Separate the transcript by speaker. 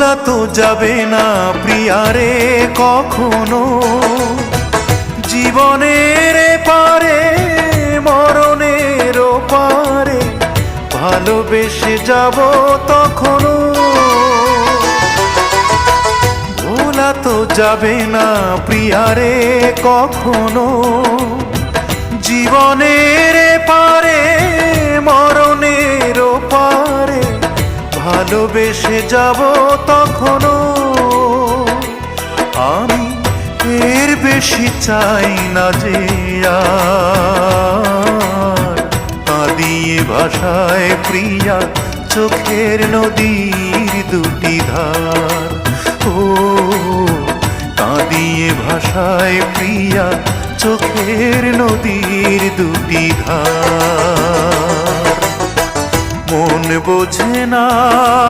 Speaker 1: ভোলা তো যাবে না প্রিয়ারে কখনো, জীবনের পারে মরণের পারে ভালোবেসে যাব তখনো। ভোলা তো যাবে না প্রিয়ারে কখনো, জীবনের পারে মরণের পারে ভালোবেসে যাব তখনো। আমি এর বেশি চাই না যে আর কাঁদিয়ে ভাষায় প্রিয়া চোখের নদীর দুটি ধার। ও কাঁদিয়ে ভাষায় প্রিয়া চোখের নদীর দুটি ধার। মন বোঝে না